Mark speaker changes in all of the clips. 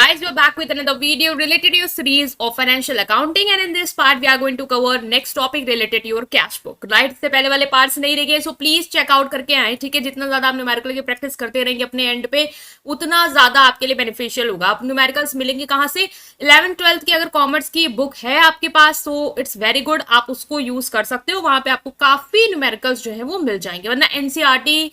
Speaker 1: guys, we're back with another video related to your series of financial accounting, and in this part we are going to cover next topic related to your cash book. Right, इससे पहले वाले parts नहीं रह गए, so please checkout करके आए. ठीक है, जितना ज्यादा आप न्यूमेरिकल की प्रैक्टिस करते रहेंगे अपने एंड पे उतना ज्यादा आपके लिए बेनिफिशियल होगा. आप न्यूमेरिकल्स मिलेंगे कहाँ से? 11th-12th की अगर कॉमर्स की बुक है आपके पास तो इट्स वेरी गुड, आप उसको यूज कर सकते हो. वहां पे आपको काफी न्यूमेरिकल्स जो है वो मिल जाएंगे, वरना एनसीईआरटी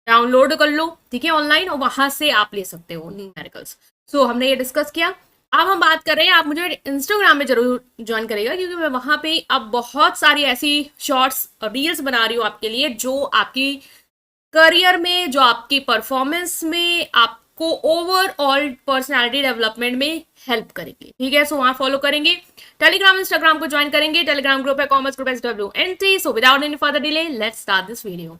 Speaker 1: डाउनलोड कर लो, ठीक है, ऑनलाइन, और वहां से आप ले सकते हो न्यूमेरिकल्स. सो हमने ये डिस्कस किया. अब हम बात कर रहे हैं, आप मुझे इंस्टाग्राम में जरूर ज्वाइन करेगा क्योंकि मैं वहां पे अब बहुत सारी ऐसी शॉर्ट्स और रील्स बना रही हूँ आपके लिए जो आपकी करियर में, जो आपकी परफॉर्मेंस में, आपको ओवरऑल पर्सनालिटी डेवलपमेंट में हेल्प करेंगे. ठीक है, सो वहां फॉलो करेंगे, टेलीग्राम इंस्टाग्राम को ज्वाइन करेंगे. टेलीग्राम ग्रुप है commerce group SWNT. So without any further delay let's start this video.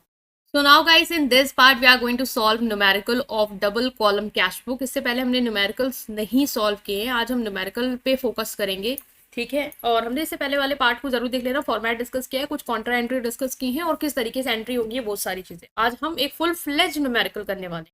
Speaker 1: So now guys, in this part we are going to solve numerical of double column cash book. इससे पहले हमने numericals नहीं solve किए हैं, आज हम numerical पे focus करेंगे. ठीक है, और हमने इससे पहले वाले पार्ट को जरूर देख लेना. फॉर्मेट डिस्कस किया है, कुछ कॉन्ट्रा एंट्री डिस्कस की है और किस तरीके से एंट्री होगी, बहुत सारी चीजें. आज हम एक फुल फ्लेज न्यूमेरिकल करने वाले हैं.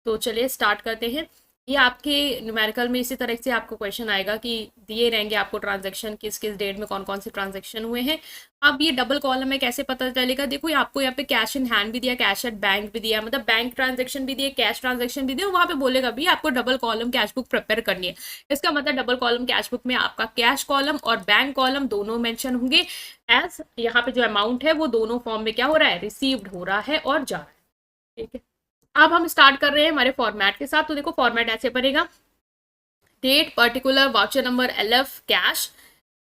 Speaker 1: तो चलिए स्टार्ट करते हैं. ये आपके न्यूमेरिकल में इसी तरह से आपको क्वेश्चन आएगा कि दिए रहेंगे आपको ट्रांजैक्शन किस किस डेट में कौन कौन से ट्रांजैक्शन हुए हैं. अब ये डबल कॉलम में कैसे पता चलेगा? देखो आपको यहाँ पे कैश इन हैंड भी दिया, कैश एट बैंक भी दिया, मतलब बैंक ट्रांजैक्शन भी दिए, कैश ट्रांजैक्शन भी दिया. वहाँ पे बोलेगा भी आपको double column cash book prepare करनी है. इसका मतलब डबल कॉलम कैश बुक में आपका कैश कॉलम और बैंक कॉलम दोनों मेंशन होंगे. एज यहाँ पे जो अमाउंट है वो दोनों फॉर्म में क्या हो रहा है? रिसीव्ड हो रहा है और जा रहा है. ठीक है, अब हम स्टार्ट कर रहे हैं हमारे फॉर्मेट के साथ. तो देखो फॉर्मेट ऐसे बनेगा, date, particular, voucher number, LF, cash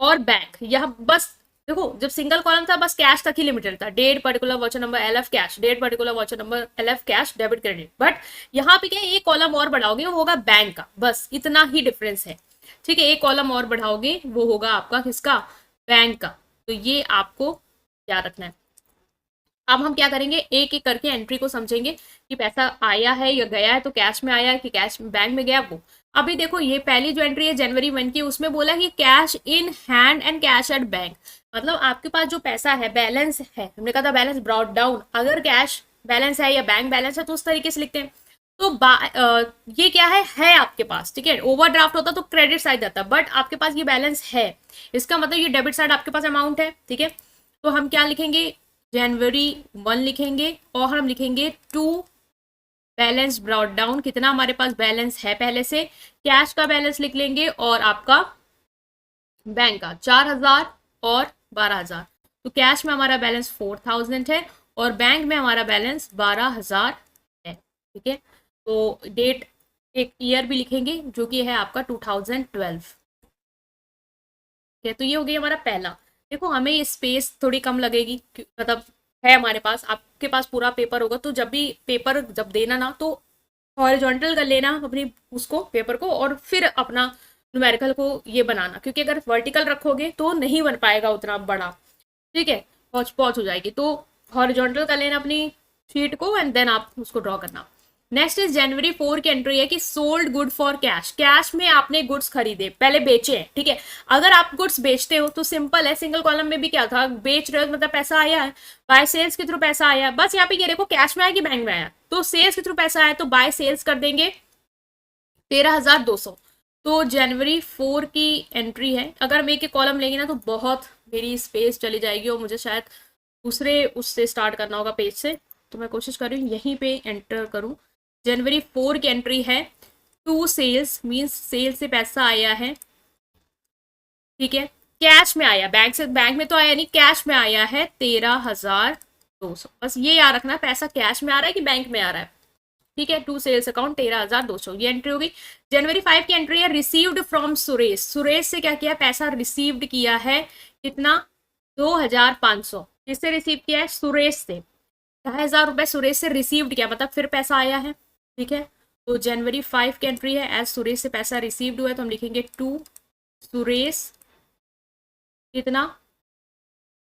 Speaker 1: और बैंक. यह बस देखो जब सिंगल कॉलम था बस कैश तक ही लिमिटेड था. Date, particular, voucher number, LF, cash. Date, particular, voucher number, LF, cash, debit, credit. But यहाँ पे क्या है, एक कॉलम और बढ़ाओगे वो होगा बैंक का. बस इतना ही डिफरेंस है. ठीक है, एक कॉलम और बढ़ाओगे वो होगा आपका किसका? बैंक का. तो ये आपको याद रखना है. अब हम क्या करेंगे, एक एक करके एंट्री को समझेंगे कि पैसा आया है या गया है, तो कैश में आया है कि कैश बैंक में गया वो. अभी देखो ये पहली जो एंट्री है जनवरी 1 की, उसमें बोला कि cash in hand and cash at bank. मतलब आपके पास जो पैसा है, बैलेंस है, हमने कहा था बैलेंस ब्रॉट डाउन. अगर कैश बैलेंस है या बैंक बैलेंस है तो उस तरीके से लिखते हैं. तो ये क्या है आपके पास. ठीक है, ओवरड्राफ्ट होता तो क्रेडिट साइड आता, बट आपके पास ये बैलेंस है, इसका मतलब ये डेबिट साइड आपके पास अमाउंट है. ठीक है, तो हम क्या लिखेंगे, जनवरी 1 लिखेंगे और हम लिखेंगे 2 बैलेंस ब्रॉट डाउन. कितना हमारे पास बैलेंस है पहले से, कैश का बैलेंस लिख लेंगे और आपका बैंक का 4000 और 12000. तो कैश में हमारा बैलेंस 4000 है और बैंक में हमारा बैलेंस 12000 है. ठीक है, तो डेट, एक ईयर भी लिखेंगे जो कि है आपका 2012. ठीक है, तो ये हो गया हमारा पहला. देखो हमें ये स्पेस थोड़ी कम लगेगी, मतलब है हमारे पास, आपके पास पूरा पेपर होगा तो जब भी पेपर जब देना ना तो हॉरिजॉन्टल कर लेना अपनी उसको पेपर को और फिर अपना न्यूमेरिकल को ये बनाना, क्योंकि अगर वर्टिकल रखोगे तो नहीं बन पाएगा उतना बड़ा. ठीक है, पहुँच हो जाएगी. तो हॉरिजॉन्टल कर लेना अपनी शीट को एंड देन आप उसको ड्रॉ करना. नेक्स्ट इज जनवरी 4 की एंट्री है कि sold good for cash. Cash में आपने गुड्स खरीदे, पहले बेचे हैं. ठीक है, अगर आप गुड्स बेचते हो तो सिंपल है, सिंगल कॉलम में भी क्या था, बेच रहे हो मतलब पैसा आया है, बाय सेल्स के थ्रू पैसा आया है. बस यहाँ पे ये देखो कैश में आया कि बैंक में आया, तो सेल्स के थ्रू पैसा आया तो बाय सेल्स कर देंगे 13200. तो जनवरी 4 की एंट्री है. अगर हम एक कॉलम लेंगे ना तो बहुत मेरी स्पेस चली जाएगी और मुझे शायद दूसरे उससे स्टार्ट करना होगा पेज से, तो मैं कोशिश कर रही हूँ यहीं पे एंटर करूँ. जनवरी 4 की एंट्री है 2 सेल्स, मींस सेल से पैसा आया है. ठीक है, कैश में आया, बैंक से, बैंक में तो आया नहीं, कैश में आया है 13200. बस ये याद रखना, पैसा कैश में आ रहा है कि बैंक में आ रहा है. ठीक है, 2 सेल्स अकाउंट 13200, ये एंट्री होगी. जनवरी 5 की एंट्री है रिसीव्ड फ्रॉम सुरेश. सुरेश से क्या किया, पैसा रिसीव्ड किया है. कितना? 2500. किससे रिसीव किया है? सुरेश से. 1000 रुपए सुरेश से रिसीव्ड किया, मतलब फिर पैसा आया है. ठीक है, तो जनवरी 5 की एंट्री है, एज सुरेश से पैसा रिसीव्ड हुआ है तो हम लिखेंगे 2 सुरेश. कितना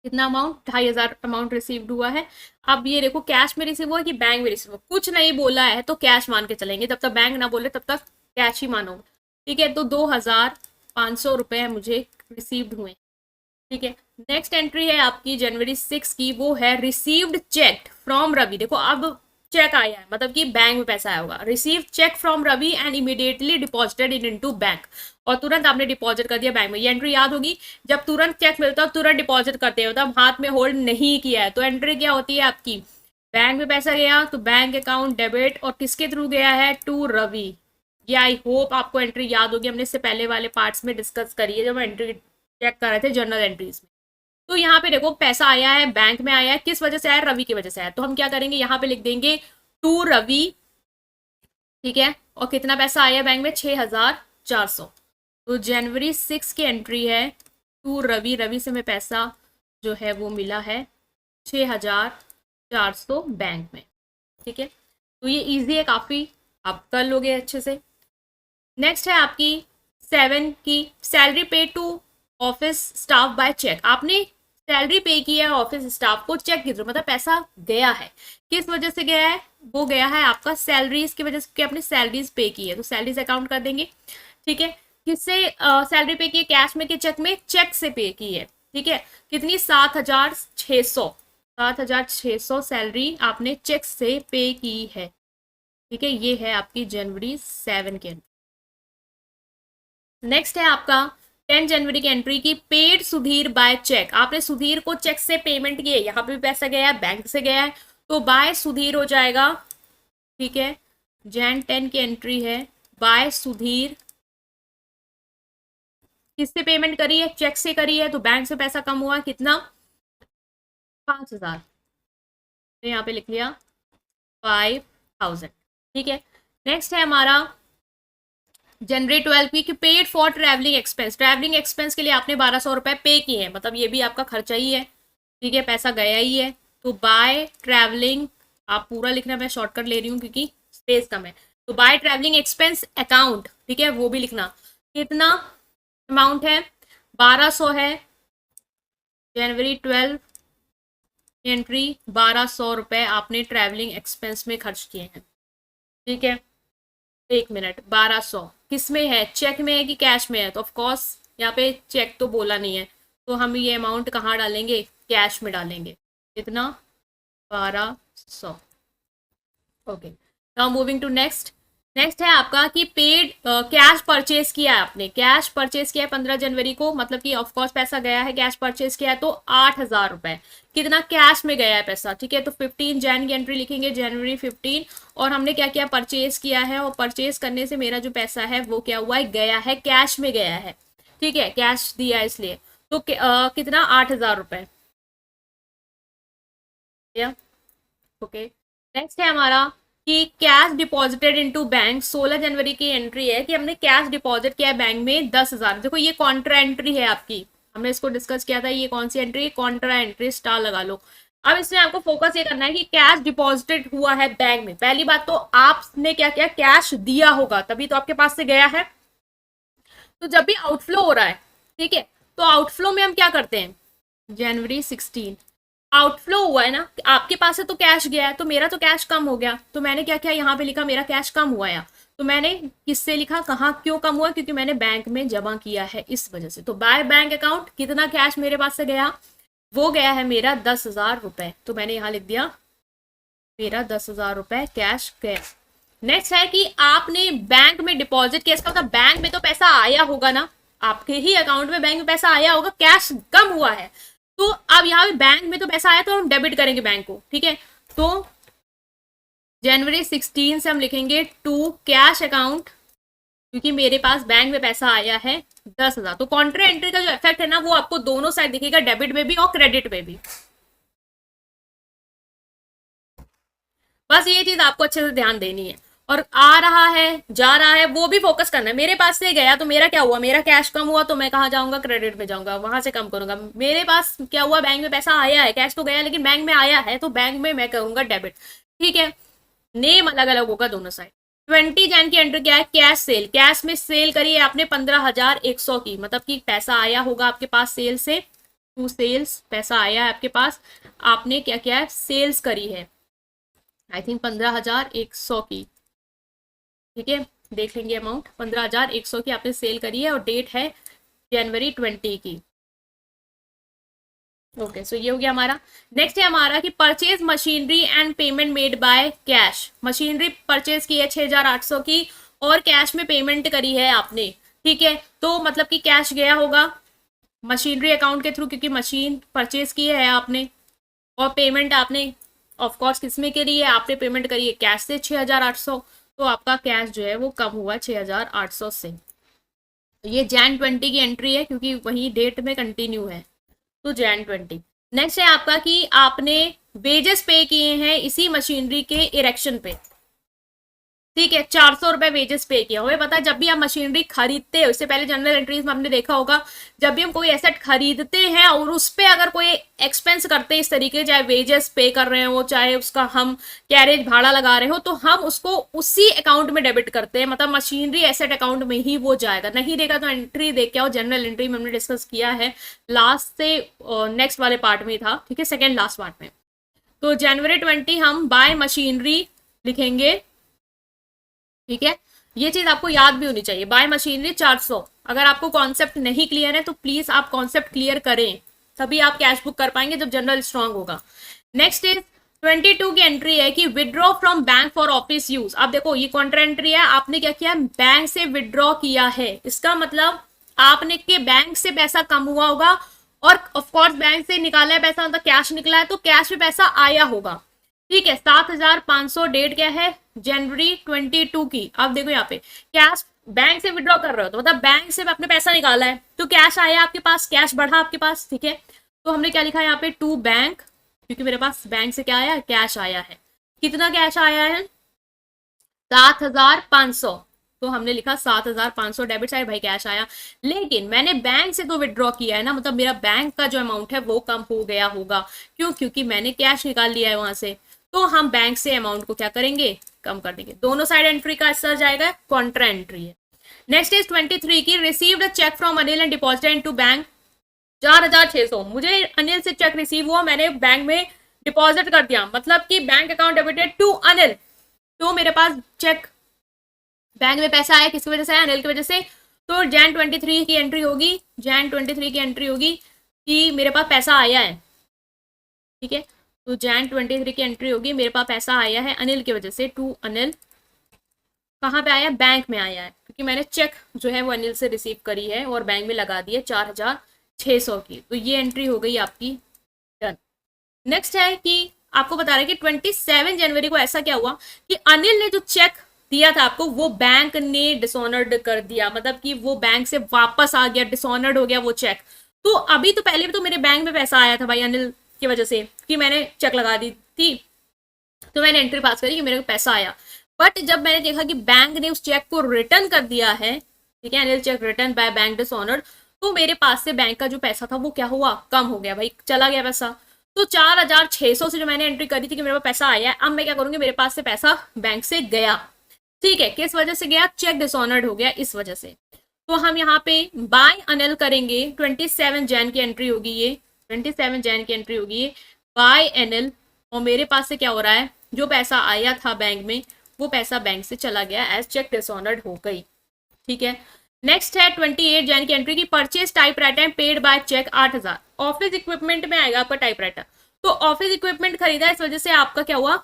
Speaker 1: कितना अमाउंट, 2500 अमाउंट रिसीव्ड हुआ है. अब ये देखो कैश में रिसीव हुआ कि बैंक में रिसीव हुआ, कुछ नहीं बोला है तो कैश मान के चलेंगे, जब तक बैंक ना बोले तब तक कैश ही मानो. ठीक है, तो 2500 रुपए मुझे रिसीव्ड हुए. ठीक है, नेक्स्ट एंट्री है आपकी जनवरी 6 की, वो है रिसीव्ड चेक फ्रॉम रवि. देखो अब चेक आया है, मतलब कि बैंक में पैसा आया होगा। Receive cheque from Ravi and immediately deposited in into bank, और तुरंत आपने डिपॉजिट कर दिया बैंक में। ये एंट्री याद होगी, जब तुरंत चेक मिलता है तुरंत डिपॉजिट करते हैं, मतलब हाथ में होल्ड नहीं किया है। तो एंट्री क्या होती है आपकी, बैंक में पैसा गया तो बैंक अकाउंट डेबिट, और किसके थ्रू गया है, टू रवि। ये आई होप आपको एंट्री याद होगी, हमने इससे पहले वाले पार्ट्स में डिस्कस करी है जब एंट्री चेक कर रहे थे जर्नल एंट्रीज में। तो यहाँ पे देखो पैसा आया है, बैंक में आया है, किस वजह से आया, रवि की वजह से आया। तो हम क्या करेंगे, यहाँ पे लिख देंगे टू रवि, ठीक है। और कितना पैसा आया बैंक में, 6,400। तो जनवरी 6 की एंट्री है, टू रवि, रवि से हमें पैसा जो है वो मिला है 6,400 बैंक में, ठीक है। तो ये इजी है काफ़ी, आप कर लोगे अच्छे से। नेक्स्ट है आपकी 7 की, salary pay to office staff by cheque. आपने सैलरी पे की है ऑफिस स्टाफ को चेक के थ्रू, मतलब पैसा गया है, किस वजह से गया है, वो गया है आपका सैलरीज की वजह से, आपने सैलरीज पे की है तो सैलरीज अकाउंट कर देंगे, ठीक है। किससे सैलरी पे की है, कैश में कि चेक में, चेक से पे की है, ठीक है। कितनी, 7,600, 7,600 सैलरी आपने चेक से पे की है, ठीक है। ये है आपकी जनवरी 7 के। नेक्स्ट है आपका 10 जनवरी की एंट्री की, पेड सुधीर बाय चेक। आपने सुधीर को चेक से पेमेंट की है, यहाँ पे भी पैसा गया है, बैंक से गया है, तो बाय सुधीर हो जाएगा, ठीक है। Jan 10 की एंट्री है, बाय सुधीर, किससे पेमेंट करी है, चेक से करी है, तो बैंक से पैसा कम हुआ, कितना, 5,000। तो यहाँ पे लिख लिया 5,000, ठीक है। नेक्स्ट है हमारा जनवरी 12 की, paid for travelling expense. Travelling expense के लिए आपने 1,200 रुपए पे किए हैं, मतलब ये भी आपका खर्चा ही है, ठीक है, पैसा गया ही है। तो बाय ट्रैवलिंग, आप पूरा लिखना, मैं शॉर्टकट ले रही हूँ क्योंकि स्पेस कम है। तो बाय ट्रैवलिंग एक्सपेंस अकाउंट, ठीक है, वो भी लिखना। कितना अमाउंट है, 1,200 है, जनवरी 12 एंट्री 1,200 रुपए आपने ट्रैवलिंग एक्सपेंस में खर्च किए हैं, ठीक है। 1 मिनट, 1,200 किस में है, चेक में है कि कैश में है, तो ऑफकोर्स यहाँ पे चेक तो बोला नहीं है, तो हम ये अमाउंट कहाँ डालेंगे, कैश में डालेंगे। कितना, 1,200, okay. Now moving to next. Next है आपका कि पेड कैश परचेज किया है आपने, कैश परचेज किया है 15 जनवरी को, मतलब कि ऑफकोर्स पैसा गया है, कैश परचेज किया है तो 8,000 रुपए, कितना कैश में गया है पैसा, ठीक है। तो 15 जैन की एंट्री लिखेंगे, जनवरी 15, और हमने क्या किया, परचेज किया है, और परचेज करने से मेरा जो पैसा है वो क्या हुआ है, गया है, कैश में गया है, ठीक है, कैश दिया है इसलिए। तो कितना, 8,000 रुपए, ओके। नेक्स्ट है हमारा कि कैश डिपॉजिटेड इनटू बैंक, 16 जनवरी की एंट्री है कि हमने कैश डिपॉजिट किया है बैंक में 10,000। देखो ये कॉन्ट्रा एंट्री है आपकी, हमने इसको डिस्कस किया था, ये कौन सी एंट्री, कॉन्ट्रा एंट्री, स्टार लगा लो। अब इसमें आपको फोकस ये करना है कि कैश डिपॉजिटेड हुआ है बैंक में। पहली बात तो आपने क्या किया, कैश दिया होगा तभी तो आपके पास से गया है। तो जब भी आउटफ्लो हो रहा है, ठीक है, तो आउटफ्लो में हम क्या करते हैं, जनवरी 16 आउटफ्लो हुआ है ना, आपके पास से तो कैश गया है, तो मेरा तो कैश कम हो गया, तो मैंने क्या किया, यहाँ पे लिखा मेरा कैश कम हुआ है, तो मैंने किससे लिखा, कहाँ क्यों कम हुआ, क्योंकि मैंने बैंक में जमा किया है इस वजह से। तो बाय बैंक अकाउंट, कितना कैश मेरे पास से गया, वो गया है मेरा 10,000 रुपए, तो मैंने यहाँ लिख दिया मेरा 10,000 रुपए कैश गया। नेक्स्ट है कि आपने बैंक में डिपॉजिट किया, इसका मतलब बैंक में तो पैसा आया होगा ना, आपके ही अकाउंट में बैंक में पैसा आया होगा, कैश कम हुआ है, तो अब यहाँ पे बैंक में तो पैसा आया तो हम डेबिट करेंगे बैंक को, ठीक है। तो जनवरी 16 से हम लिखेंगे टू कैश अकाउंट, क्योंकि मेरे पास बैंक में पैसा आया है 10,000। तो कॉन्ट्रा एंट्री का जो इफेक्ट है ना, वो आपको दोनों साइड दिखेगा, डेबिट में भी और क्रेडिट में भी। बस ये चीज आपको अच्छे से ध्यान देनी है, और आ रहा है जा रहा है वो भी फोकस करना है। मेरे पास से गया तो मेरा क्या हुआ, मेरा कैश कम हुआ, तो मैं कहाँ जाऊंगा, क्रेडिट में जाऊंगा, वहां से कम करूंगा। मेरे पास क्या हुआ, बैंक में पैसा आया है, कैश तो गया लेकिन बैंक में आया है, तो बैंक में मैं करूंगा डेबिट, ठीक है। नेम अलग अलग होगा दोनों साइड। 20 जैन की एंट्री क्या है, कैश सेल, कैश में सेल करी है आपने 15,100 की, मतलब कि पैसा आया होगा आपके पास सेल से, टू सेल्स पैसा आया है आपके पास, आपने क्या किया है, सेल्स करी है, आई थिंक 15,100 की, ठीक है, देख लेंगे अमाउंट, 15,100 की आपने सेल करी है, और डेट है जनवरी 20 की, ओके, सो ये हो गया हमारा। नेक्स्ट है हमारा कि purchase machinery and payment made by cash. Machinery purchase की है 6,800 की, और कैश में पेमेंट करी है आपने, ठीक है। तो मतलब कि कैश गया होगा मशीनरी अकाउंट के थ्रू, क्योंकि मशीन परचेज की है आपने, और पेमेंट आपने ऑफ कोर्स किसमें करी है, आपने पेमेंट करी है कैश से 6,800। तो आपका कैश जो है वो कम हुआ 6,800 से। तो ये Jan 20 की एंट्री है, क्योंकि वही डेट में कंटिन्यू है। तो Jan 20। नेक्स्ट है आपका कि आपने वेजेस पे किए हैं इसी मशीनरी के इरेक्शन पे, ठीक है। 400 रुपए वेजेस पे किया। हमें पता है जब भी हम मशीनरी खरीदते हैं, उससे पहले जनरल एंट्रीज में हमने देखा होगा, जब भी हम कोई एसेट खरीदते हैं और उस पे अगर कोई एक्सपेंस करते हैं इस तरीके, चाहे वेजेस पे कर रहे हो, चाहे उसका हम कैरेज भाड़ा लगा रहे हो, तो हम उसको उसी अकाउंट में डेबिट करते हैं, मतलब मशीनरी एसेट अकाउंट में ही वो जाएगा। नहीं देखा तो एंट्री देख के आओ, जनरल एंट्री में हमने डिस्कस किया है, लास्ट से नेक्स्ट वाले पार्ट में था, ठीक है, सेकेंड लास्ट पार्ट में। तो Jan 20 हम बाय मशीनरी लिखेंगे, ठीक है। ये चीज आपको याद भी होनी चाहिए, बाय मशीनरी 400। अगर आपको कॉन्सेप्ट नहीं क्लियर है तो प्लीज आप कॉन्सेप्ट क्लियर करें, तभी आप कैश बुक कर पाएंगे जब जनरल स्ट्रांग होगा। नेक्स्ट इज 22 की एंट्री है कि withdraw from bank for office use. अब देखो ये कॉन्ट्रा एंट्री है, आपने क्या किया, बैंक से विड्रॉ किया है। इसका मतलब आपने के बैंक से पैसा कम हुआ होगा, और ऑफकोर्स बैंक से निकाला है पैसा, मतलब कैश निकला है, तो कैश में पैसा आया होगा, ठीक है। 7,500 डेट क्या है, Jan 22 की। अब देखो यहाँ पे कैश बैंक से विड्रॉ कर रहे हो, तो मतलब बैंक से आपने पैसा निकाला है, तो कैश आया आपके पास, कैश बढ़ा आपके पास, ठीक है। तो हमने क्या लिखा है यहाँ पे, टू बैंक, क्योंकि मेरे पास बैंक से क्या आया, कैश आया है। कितना कैश आया है, 7,500। तो हमने लिखा 7,500 डेबिट साइड, भाई कैश आया। लेकिन मैंने बैंक से तो विड्रॉ किया है ना, मतलब मेरा बैंक का जो अमाउंट है वो कम हो गया होगा, क्यों, क्योंकि मैंने कैश निकाल लिया है वहां से। तो हम बैंक से अमाउंट को क्या करेंगे, कम कर देंगे। दोनों साइड एंट्री का असर जाएगा, कॉन्ट्रा एंट्री है। नेक्स्ट इज 23 की, received cheque from Anil and deposited into bank 4,600। मुझे अनिल से चेक रिसीव हुआ, मैंने बैंक में डिपॉजिट कर दिया, मतलब कि bank account debited to Anil. तो मेरे पास चेक, बैंक में पैसा आया, किसकी वजह से आया, अनिल की वजह से। तो Jan 23 की एंट्री होगी, Jan 23 की एंट्री होगी कि मेरे पास पैसा आया है, ठीक है। तो Jan 23 की एंट्री होगी, मेरे पास पैसा आया है अनिल की वजह से, टू अनिल। कहाँ पे आया, बैंक में आया है, क्योंकि मैंने चेक जो है वो अनिल से रिसीव करी है और बैंक में लगा दी है 4,600 की। तो ये एंट्री हो गई आपकी डन। नेक्स्ट है कि आपको बता रहा है कि 27 जनवरी को ऐसा क्या हुआ कि अनिल ने जो चेक दिया था आपको, वो बैंक ने डिसऑनर्ड कर दिया, मतलब कि वो बैंक से वापस आ गया, डिसऑनर्ड हो गया वो चेक। तो अभी तो पहले भी तो मेरे बैंक में पैसा आया था भाई अनिल की वजह से, कि मैंने चेक लगा दी थी, तो मैंने एंट्री पास करी कि मेरे को पैसा आया। बट जब मैंने देखा कि बैंक ने उस चेक को रिटर्न कर दिया है, ठीक है, Anil check return by bank dishonoured, तो मेरे पास से बैंक का जो पैसा था वो क्या हुआ, कम हो गया भाई, चला गया पैसा। तो 4,600 से जो मैंने एंट्री करी थी कि मेरे पास पैसा आया है, अब मैं क्या करूंगी, मेरे पास से पैसा बैंक से गया, ठीक है। किस वजह से गया, चेक डिसऑनर्ड हो गया, इस वजह से। तो हम यहाँ पे बाय अनिल करेंगे, 27 जैन की एंट्री होगी ये, 27 जैन की एंट्री होगी ये, बाय अनिल। और मेरे पास से क्या हो रहा है, जो पैसा आया था बैंक में वो पैसा बैंक से चला गया, एज चेक डिसऑनर्ड हो गई, ठीक है। नेक्स्ट है 28 जैन की एंट्री की, purchase typewriter paid by cheque 8,000। Office equipment में आएगा आपका टाइपराइटर, तो ऑफिस इक्विपमेंट खरीदा, इस वजह से आपका क्या हुआ,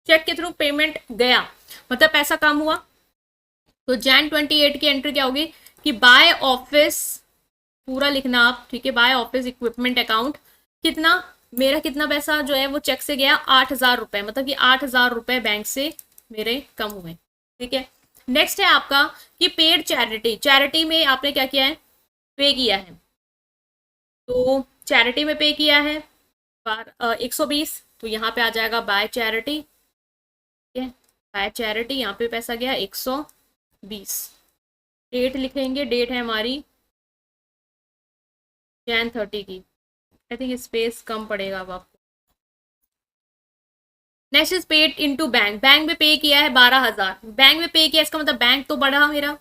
Speaker 1: चेक के थ्रू पेमेंट गया, मतलब पैसा कम हुआ। तो Jan 28 की एंट्री क्या होगी कि बाय ऑफिस, पूरा लिखना आप, ठीक है, बाय ऑफिस इक्विपमेंट अकाउंट, कितना, मेरा कितना पैसा जो है वो चेक से गया, 8,000 रुपए, मतलब कि 8,000 रुपए बैंक से मेरे कम हुए, ठीक है। नेक्स्ट है आपका कि पेड चैरिटी, चैरिटी में आपने क्या किया है, पे किया है। तो चैरिटी में पे किया है 120, तो यहाँ पे आ जाएगा बाय चैरिटी, ठीक है, बाय चैरिटी, यहाँ पे पैसा गया 120। डेट लिखेंगे, डेट है हमारी Jan 30 की। आई थिंक स्पेस कम पड़ेगा अब आपको। Next is paid into bank, bank में पे किया है 12,000, बैंक में पे किया, इसका मतलब बैंक तो बढ़ा मेरा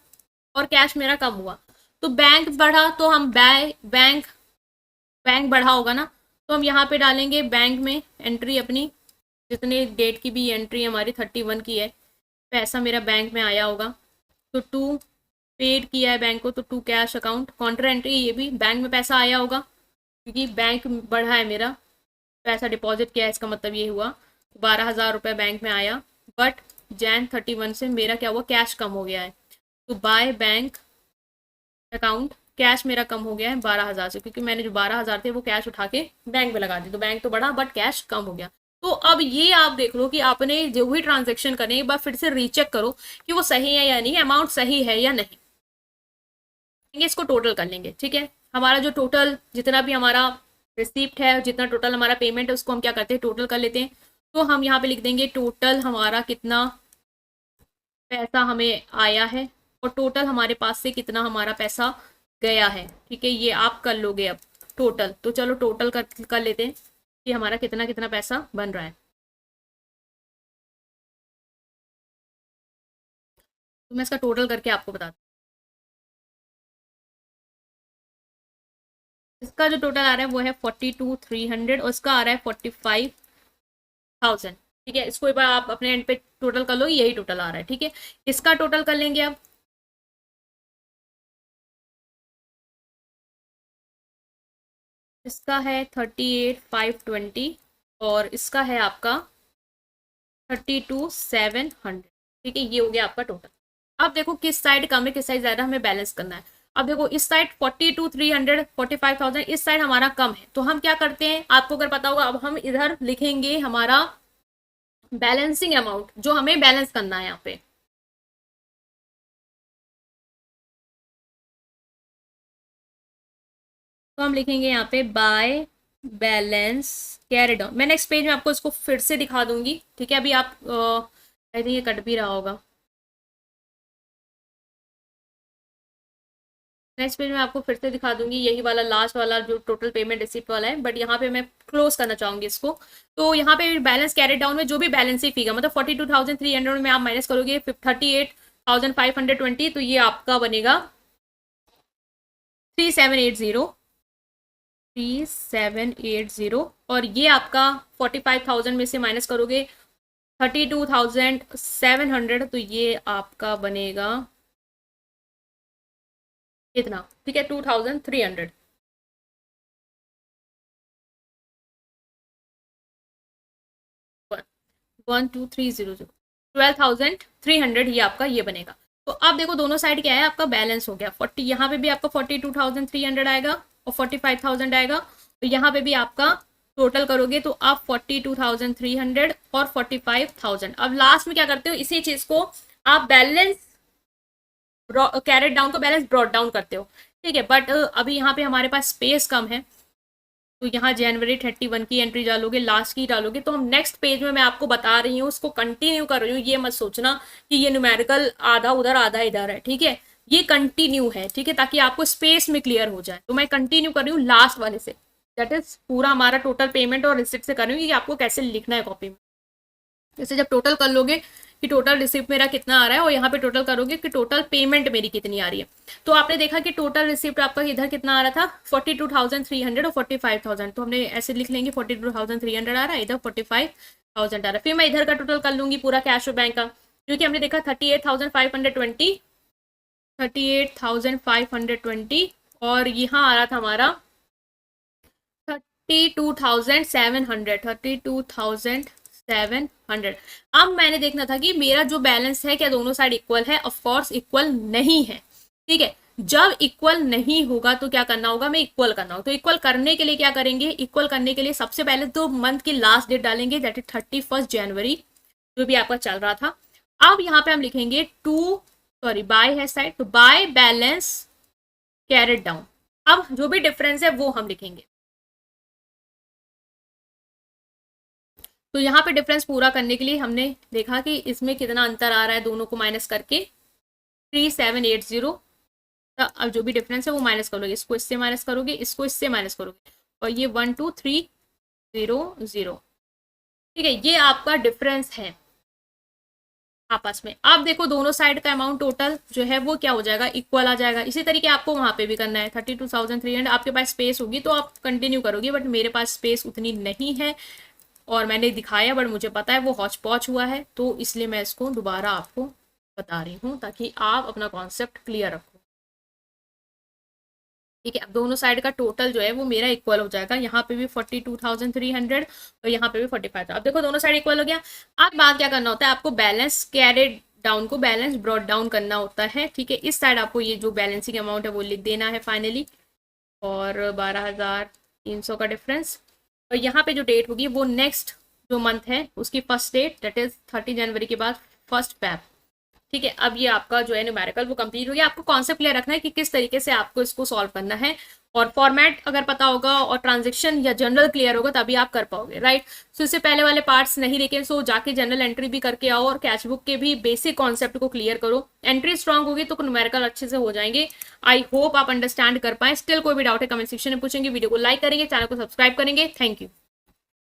Speaker 1: और कैश मेरा कम हुआ। तो बैंक बढ़ा तो हम बैंक बैंक बढ़ा होगा ना, तो हम यहाँ पे डालेंगे बैंक में एंट्री अपनी, जितने डेट की भी एंट्री हमारी 31 की है, पैसा मेरा बैंक में आया होगा। तो टू पेड किया है बैंक को, तो to cash account, counter entry, ये भी बैंक में पैसा आया होगा, क्योंकि बैंक बढ़ा है मेरा, पैसा डिपॉजिट किया है, इसका मतलब ये हुआ 12,000 रुपये बैंक में आया। बट Jan 31 से मेरा क्या हुआ, कैश कम हो गया है। तो बाय बैंक अकाउंट कैश मेरा कम हो गया है 12,000 से, क्योंकि मैंने जो 12,000 थे वो कैश उठा के बैंक में लगा दी, तो बैंक तो बढ़ा बट कैश कम हो गया। तो अब ये आप देख लो कि आपने जो भी ट्रांजेक्शन करें एक बार फिर से रीचेक करो कि वो सही है या नहीं, अमाउंट सही है या नहीं। इसको टोटल कर लेंगे, ठीक है। हमारा जो टोटल जितना भी हमारा रिसिप्ट है, जितना टोटल हमारा पेमेंट है, उसको हम क्या करते हैं, टोटल कर लेते हैं। तो हम यहाँ पे लिख देंगे टोटल हमारा कितना पैसा हमें आया है और टोटल हमारे पास से कितना हमारा पैसा गया है, ठीक है। ये आप कर लोगे अब टोटल। तो चलो टोटल कर लेते हैं कि हमारा कितना कितना पैसा बन रहा है। तो मैं इसका टोटल करके आपको बताती हूँ। इसका जो टोटल आ रहा है वो है 42,300 और इसका आ रहा है 45,000, ठीक है। इसको एक बार आप अपने एंड पे टोटल कर लो, यही टोटल आ रहा है, ठीक है। इसका टोटल कर लेंगे अब। इसका है 38,520 और इसका है आपका 32,700, ठीक है। ये हो गया आपका टोटल। अब देखो किस साइड कम है किस साइड ज्यादा, हमें बैलेंस करना है। अब देखो इस साइड 42,300 45,000 इस साइड हमारा कम है, तो हम क्या करते हैं, आपको अगर पता होगा, अब हम इधर लिखेंगे हमारा बैलेंसिंग अमाउंट जो हमें बैलेंस करना है यहाँ पे। तो हम लिखेंगे यहाँ पे बाय बैलेंस कैरी डाउन। मैं नेक्स्ट पेज में आपको इसको फिर से दिखा दूंगी, ठीक है। अभी आप आई थिंक ये कट भी रहा होगा। नेक्स्ट पेज में आपको फिर से दिखा दूंगी, यही वाला लास्ट वाला जो टोटल पेमेंट रिसिप्ट वाला है, बट यहाँ पे मैं क्लोज करना चाहूंगी इसको। तो यहाँ पे बैलेंस कैरी डाउन में जो भी बैलेंस फिगर मतलब 42,300 में आप माइनस करोगे 38,520, तो ये आपका बनेगा 3780, 3780। और ये आपका 45,000 में से माइनस करोगे 32,700, तो ये आपका बनेगा इतना, ठीक है, 2,300। 12,300, 12,300 ये आपका ये बनेगा। तो आप देखो दोनों साइड क्या है, आपका बैलेंस हो गया। 40 यहाँ पे भी आपका 42,300 आएगा और 45,000 आएगा। तो यहाँ पे भी आपका टोटल करोगे तो आप 42,300 और 45,000। अब लास्ट में क्या करते हो, इसी चीज को आप बैलेंस कैरेट डाउन को बैलेंस ब्रॉड डाउन करते हो, ठीक है। बट अभी यहाँ पे हमारे पास स्पेस कम है, तो यहाँ Jan 31 की एंट्री डालोगे, लास्ट की डालोगे। तो हम नेक्स्ट पेज में मैं आपको बता रही हूँ, उसको कंटिन्यू कर रही हूँ। ये मत सोचना कि ये न्यूमेरिकल आधा उधर आधा इधर है, ठीक है। ये कंटिन्यू है, ठीक है, ताकि आपको स्पेस में क्लियर हो जाए। तो मैं कंटिन्यू कर रही हूँ लास्ट वाले से, दैट इज पूरा हमारा टोटल पेमेंट और रिसिप्ट से कर रही हूँ कि आपको कैसे लिखना है कॉपी में। जैसे जब टोटल कर लोगे कि टोटल रिसिप्ट मेरा कितना आ रहा है और यहाँ पे टोटल करोगे कि टोटल पेमेंट मेरी कितनी आ रही है, तो आपने देखा कि टोटल रिसिप्ट आपका इधर कितना आ रहा था 42,300 और 45,000। तो हमने ऐसे लिख लेंगे 42,300 आ रहा है, इधर 45,000 आ रहा है। फिर मैं इधर का टोटल कर लूंगी पूरा कैश और बैंक का, क्योंकि हमने देखा 38,520 और यहाँ आ रहा था हमारा 32,700। अब मैंने देखना था कि मेरा जो बैलेंस है क्या दोनों साइड इक्वल है। ऑफ कोर्स इक्वल नहीं है, ठीक है। जब इक्वल नहीं होगा तो क्या करना होगा, मैं इक्वल करना होगा। तो इक्वल करने के लिए क्या करेंगे, इक्वल करने के लिए सबसे पहले तो मंथ की लास्ट डेट डालेंगे, दैट इज 31 जनवरी जो भी आपका चल रहा था। अब यहाँ पे हम लिखेंगे बाय है साइड, तो बाय बैलेंस कैरेट डाउन। अब जो भी डिफरेंस है वो हम लिखेंगे। तो यहाँ पे डिफरेंस पूरा करने के लिए हमने देखा कि इसमें कितना अंतर आ रहा है, दोनों को माइनस करके 3780। अब जो भी डिफरेंस है वो माइनस करोगे, इसको इससे माइनस करोगे, इसको इससे माइनस करोगे, और ये 12,300, ठीक है। ये आपका डिफरेंस है आपस में। आप देखो दोनों साइड का अमाउंट टोटल जो है वो क्या हो जाएगा, इक्वल आ जाएगा। इसी तरीके आपको वहां पे भी करना है 32,300। आपके पास स्पेस होगी तो आप कंटिन्यू करोगे, बट मेरे पास स्पेस उतनी नहीं है और मैंने दिखाया बट मुझे पता है वो हौच पौच हुआ है, तो इसलिए मैं इसको दोबारा आपको बता रही हूँ ताकि आप अपना कॉन्सेप्ट क्लियर रखो। ठीक है। अब दोनों साइड का टोटल जो है वो मेरा इक्वल हो जाएगा, यहाँ पे भी 42,300 और यहाँ पे भी 45। अब देखो दोनों साइड इक्वल हो गया। अब बात क्या करना होता है, आपको बैलेंस कैरेड डाउन को बैलेंस ब्रॉड डाउन करना होता है। ठीक है, इस साइड आपको ये जो बैलेंसिंग अमाउंट है वो लिख देना है फाइनली, और 12,300 का डिफरेंस। और यहाँ पे जो डेट होगी वो नेक्स्ट जो मंथ है उसकी फर्स्ट डेट, दैट इज 30 जनवरी के बाद 1 Feb। ठीक है, अब ये आपका जो है न्यूमेरिकल वो कंप्लीट हो गया। आपको कॉन्सेप्ट क्लियर रखना है कि किस तरीके से आपको इसको सॉल्व करना है, और फॉर्मेट अगर पता होगा और ट्रांजेक्शन या जनरल क्लियर होगा तभी आप कर पाओगे, राइट। सो इससे पहले वाले पार्ट्स नहीं देखे, सो जाके जनरल एंट्री भी करके आओ और कैच बुक के भी बेसिक कॉन्सेप्ट को क्लियर करो। एंट्री स्ट्रांग होगी तो न्यूमेरिकल अच्छे से हो जाएंगे। आई होप आप अंडरस्टैंड कर पाए। स्टिल कोई भी डाउट है कमेंट सेक्शन में पूछेंगे, वीडियो को लाइक करेंगे, चैनल को सब्सक्राइब करेंगे। Thank you.